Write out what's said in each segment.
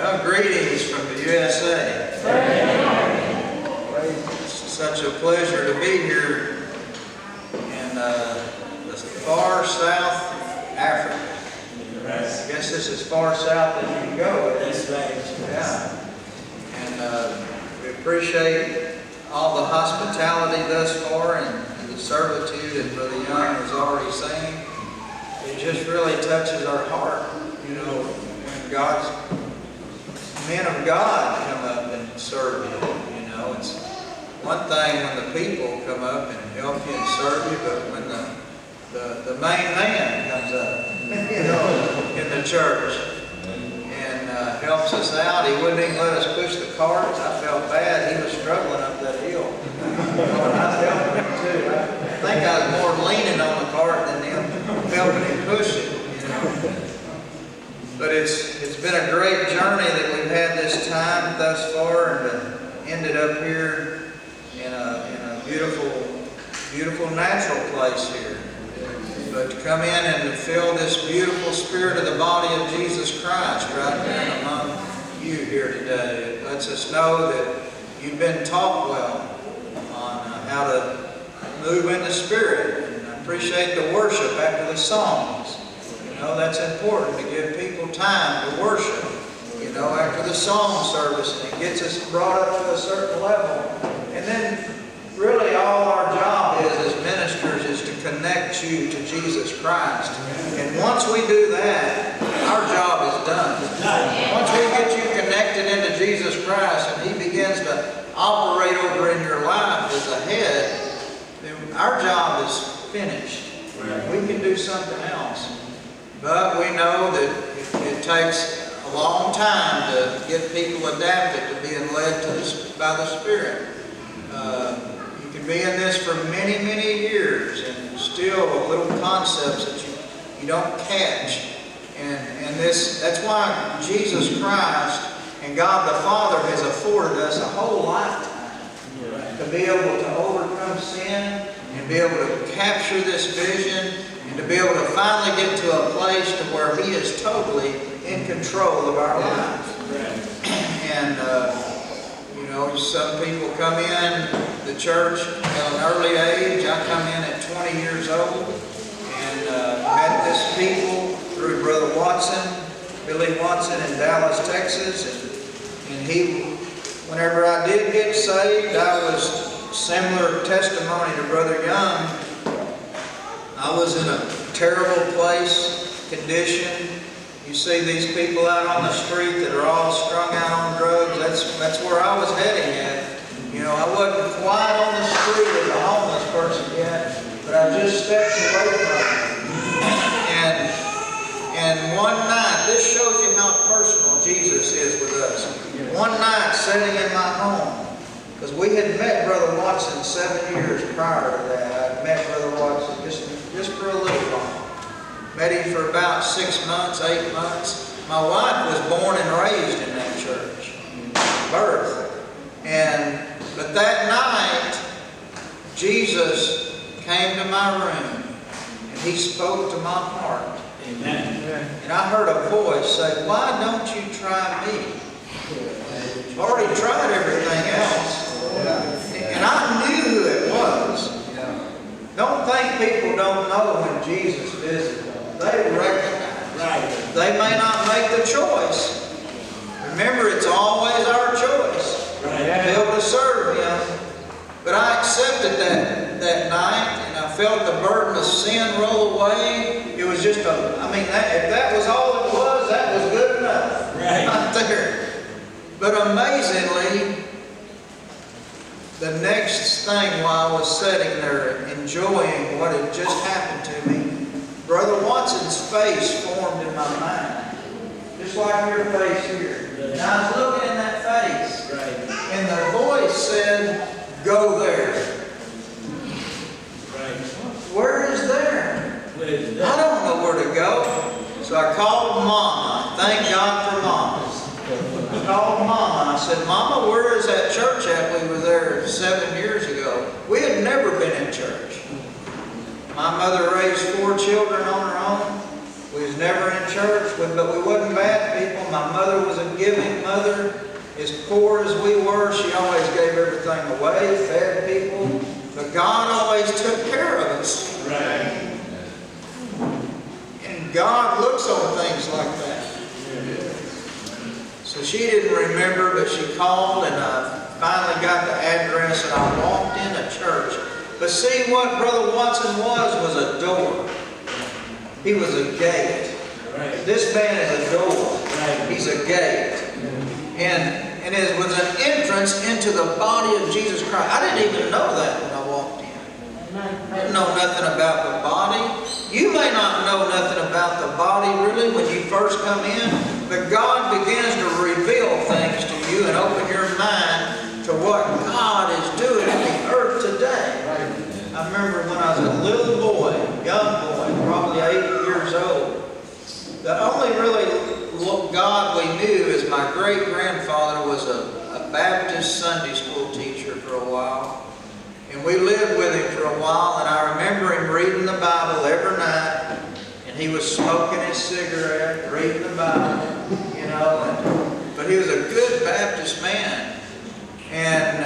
Well, greetings from the USA. It's such a pleasure to be here in the far South Africa. I guess this is far south that you can go. That's right. Yeah. And we appreciate all the hospitality thus far and the servitude that Brother Young was already saying. It just really touches our heart, you know, when God's men of God come up and serve you. You know, it's one thing when the people come up and help you and serve you, but when the main man comes up, you know, in the church and helps us out. He wouldn't even let us push the carts. I felt bad. He was struggling up that hill. You know, and I was helping him too. I think I was more leaning on the cart than him helping him push it, you know. But it's been a great journey that we've had this time thus far, and ended up here in a beautiful natural place here. But to come in and to feel this beautiful spirit of the body of Jesus Christ right there among you here today, it lets us know that you've been taught well on how to move in the Spirit. And I appreciate the worship after the songs. You know, that's important to give people time to worship, you know, after the song service. And it gets us brought up to a certain level. And then really all our job is as ministers is to connect you to Jesus Christ. And once we do that, our job is done. Once we get you connected into Jesus Christ and He begins to operate over in your life as a head, then our job is finished. We can do something else. But we know that it takes a long time to get people adapted to being led by the Spirit. You can be in this for many, many years and still little concepts that you don't catch. And that's why Jesus Christ and God the Father has afforded us a whole lifetime to be able to overcome sin and be able to capture this vision and to be able to finally get to a place to where He is totally in control of our lives. And you know, some people come in the church at an early age. I come in at 20 years old and met this people through Brother Watson, Billy Watson in Dallas, Texas. And he, whenever I did get saved, I was similar testimony to Brother Young. I was in a terrible place, condition. You see these people out on the street that are all strung out on drugs. That's where I was heading at. You know, I wasn't quite on the street as a homeless person yet, but I just stepped away from it. And one night, this shows you how personal Jesus is with us. One night, sitting in my home, because we had met Brother Watson 7 years prior to that. I met Brother Watson just for a little while. Met him for about 6 months, 8 months. My wife was born and raised in that church, birth. But that night, Jesus came to my room and He spoke to my heart. Amen. And I heard a voice say, "Why don't you try me? You've already tried everything else." And I knew who it was. Don't think people don't know when Jesus visited them. They recognize. Right. They may not make the choice. Remember, it's always our choice to be able to serve Him. But I accepted that night, and I felt the burden of sin roll away. It was just if that was all it was, that was good enough. Right there. But amazingly, the next thing while I was sitting there enjoying what had just happened to me, Brother Watson's face formed in my mind. Just like your face here. And I was looking in that face. And the voice said, "Go there." Where is there? I don't know where to go. So I called Mama. Thank God for mamas. I called Mama. I said, "Mama, where is that church at? We were there 7 years ago." We had never been in church. My mother raised 4 children on her own. We was never in church, but we wasn't bad people. My mother was a giving mother. As poor as we were, she always gave everything away, fed people. But God always took care of us. Right. And God looks on things like that. So she didn't remember, but she called, and I finally got the address, and I walked in a church. But see, what Brother Watson was a door. He was a gate. Right. This man is a door. Right. He's a gate. And it was an entrance into the body of Jesus Christ. I didn't even know that when I walked in. I didn't know nothing about the body. You may not know nothing about the body really when you first come in, but God begins to reveal things to you and open your mind to what God is doing in the earth today. I remember when I was a little boy, young boy, probably 8 years old, the only really God we knew is my great-grandfather was a Baptist Sunday school teacher for a while. And we lived with him for a while, and I remember him reading the Bible every night. And he was smoking his cigarette, reading the Bible, you know. But he was a good Baptist man. And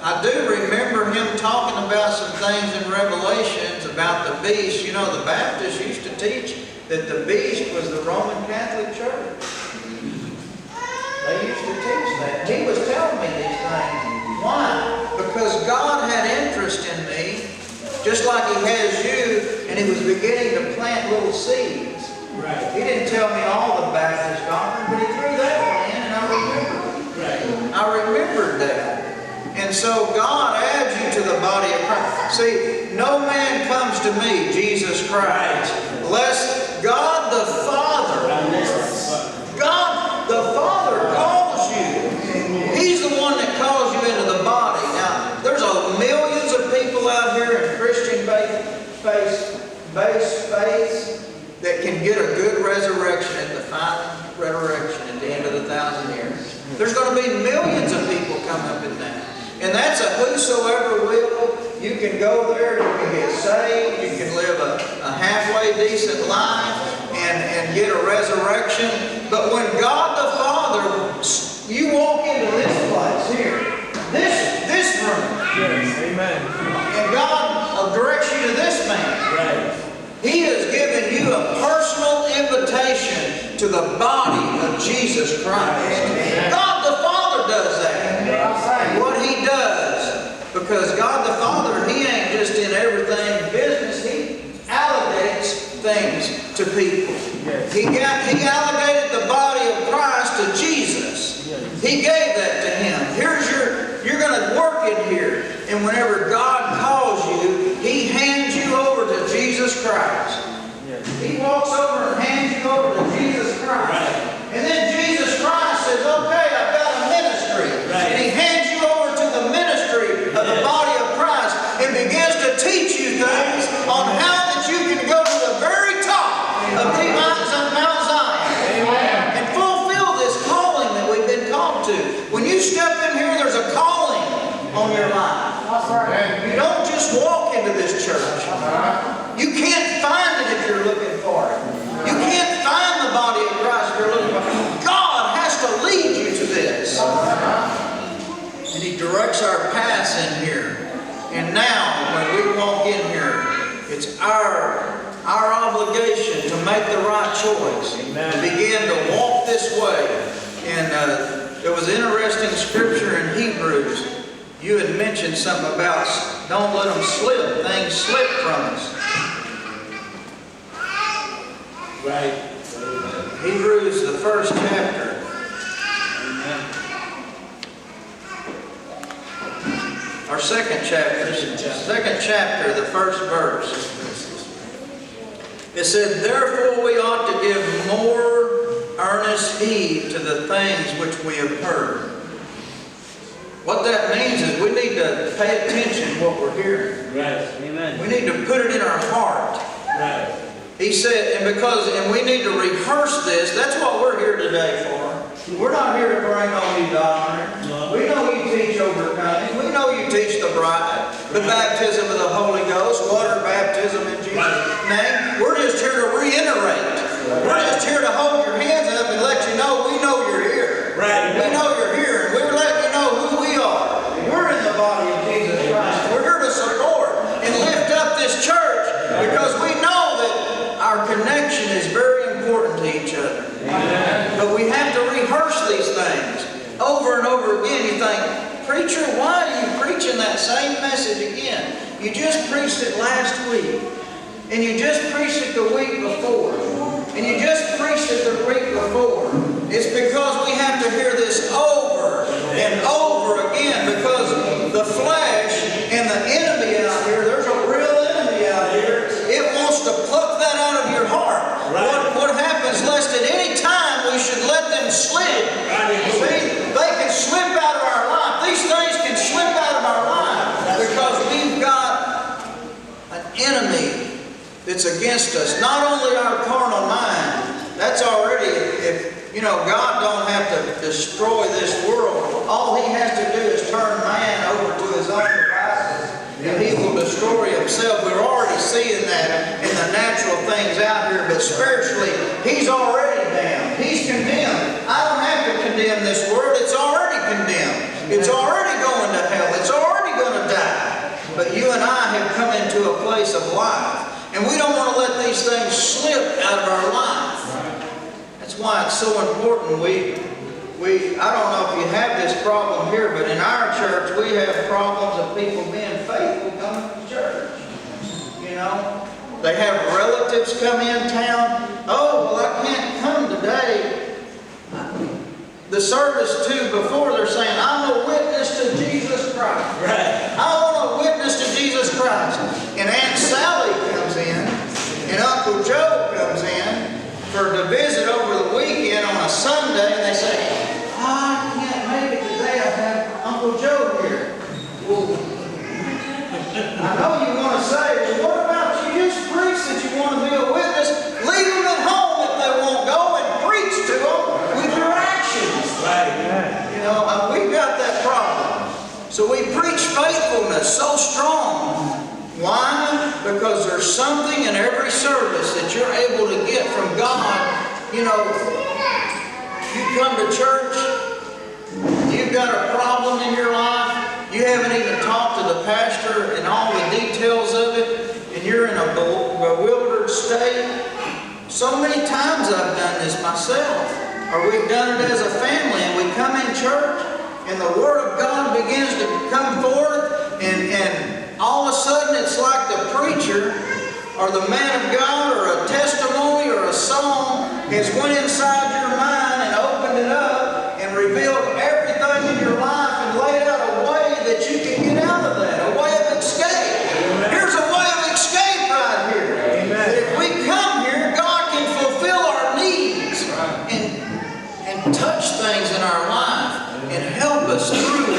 I do remember him talking about some things in Revelations about the beast. You know, the Baptists used to teach that the beast was the Roman Catholic Church. They used to teach that. He was telling me these things. Why? Because God had interest in me, just like He has you, and He was beginning to plant little seeds. Right. He didn't tell me all the Baptist doctrine, but He threw that one in, and I remembered. Right. I remembered that. And so God adds you to the body of Christ. See, no man comes to me, Jesus Christ, lest God the Father, God the Father calls you. He's the one that calls you into the body. Now, there's millions of people out here in Christian based faiths that can get a good resurrection at the final resurrection at the end of the 1,000 years. There's going to be millions of people come up in that. And that's a whosoever will. You can go there, you can get saved, you can live a halfway decent life and get a resurrection. But when God the Father, you walk into this place here, this room. Yes, amen. And God directs you to this man. Right. He has given you a personal invitation to the body of Jesus Christ. God the Father does that. What He does, because God the Father, He ain't just in everything business. He allocates things to people. He allocated the body of Christ to Jesus. He gave that to Him. You're going to work in here. And whenever God calls you, He hands you over to Jesus Christ. He walks over and hands you over to Jesus Christ. And then Jesus Christ says, okay, I've got a ministry. And He hands you over to the ministry of the body of Christ and begins to teach you things on how that you can go to the very top of the mountains of Mount Zion. And fulfill this calling that we've been called to. When you step in here, there's a calling on your life. You don't just walk into this church. You can't find it if you're looking for it. You can't find the body of Christ if you're looking for it. God has to lead you to this. And He directs our paths in here. And now, when we walk in here, it's our obligation to make the right choice. Amen. To begin to walk this way. And there was interesting scripture in Hebrews. You had mentioned something about don't let them slip. Things slip from us. Right. Hebrews, the first chapter. Our second chapter. Second chapter, the first verse. It said, therefore we ought to give more earnest heed to the things which we have heard. What that means is we need to pay attention to what we're hearing. Right. Amen. We need to put it in our heart. Right. He said, and we need to rehearse this. That's what we're here today for. We're not here to bring on new doctrine. No. We know you teach overcoming. We know you teach the bride, the baptism of the Holy Ghost, water baptism in Jesus' name. We're just here to reiterate. We're just here to hold your hands up and let you know we Right. We know you're here, and we're letting you know who we are. We're in the body of Jesus Christ. We're here to support and lift up this church because we know that our connection is very important to each other. Amen. But we have to rehearse these things over and over again. You think, preacher, why are you preaching that same message again? You just preached it last week. And you just preached it the week before. And you just preached it the week before. It's because we have to hear this over and over again, because the flesh and the enemy out here, there's a real enemy out here. It wants to pluck that out of your heart. Right. What happens, lest at any time we should let them slip. See, they can slip out of our life. These things can slip out of our life because we've got an enemy that's against us. Not only our carnal mind, that's already, if you know, God don't have to destroy this world. All He has to do is turn man over to his own devices, and he will destroy himself. We're already seeing that in the natural things out here, but spiritually, he's already damned. He's condemned. I don't have to condemn this world. It's already condemned. It's already going to hell. It's already going to die. But you and I have come into a place of life. And we don't want to let these things slip out of our life. That's why it's so important. I don't know if you have this problem here, but in our church we have problems of people being faithful coming to church. You know, they have relatives come in town. Oh, well, I can't come today. The service too before, they're saying, I'm a witness to Jesus Christ. Right. I want to witness to Jesus Christ. And Aunt Sally comes in, and Uncle Joe comes in to visit over the weekend on a Sunday, and they say, I can't make it today. I have Uncle Joe here. Well, I know you want to say, well, what about you just preach that you want to be a witness? Leave them at home if they won't go, and preach to them with your actions. Right. You know, we've got that problem. So we preach faithfulness so strong. Why? Because there's something in every service that you're able to get from God. You know, you come to church, you've got a problem in your life, you haven't even talked to the pastor and all the details of it, and you're in a bewildered state. So many times I've done this myself, or we've done it as a family, and we come in church, and the Word of God begins to come forth, and all of a sudden it's like the preacher or the man of God or a testimony or a song has went inside your mind and opened it up and revealed everything in your life and laid out a way that you can get out of that, a way of escape. Amen. Here's a way of escape right here. Amen. That if we come here, God can fulfill our needs and touch things in our life and help us through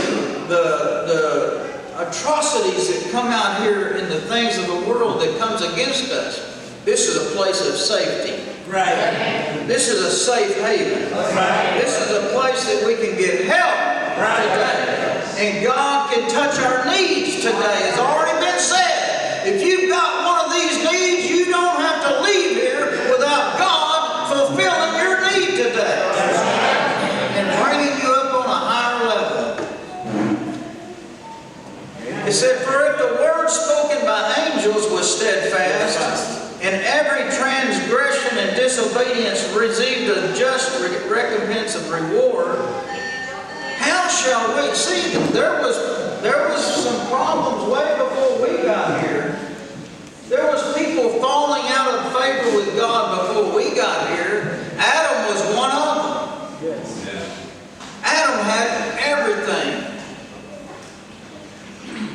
the atrocities that come out here in the things of the world that comes against us. This is a place of safety. Right. This is a safe haven. Right. This is a place that we can get help today. And God can touch our needs today. It's already been said. If you've got one of these needs, you don't have to leave here without God fulfilling your need today. And bringing you up on a higher level. It said, for if the word spoken by angels was steadfast, and every transgression and disobedience received a just recompense of reward, how shall we? See, there was some problems way before we got here. There was people falling out of favor with God before we got here. Adam was one of them. Yes. Adam had everything.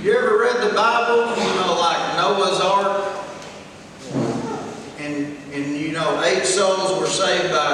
You ever read the Bible? You know, like Noah's Ark? And you know, 8 souls were saved by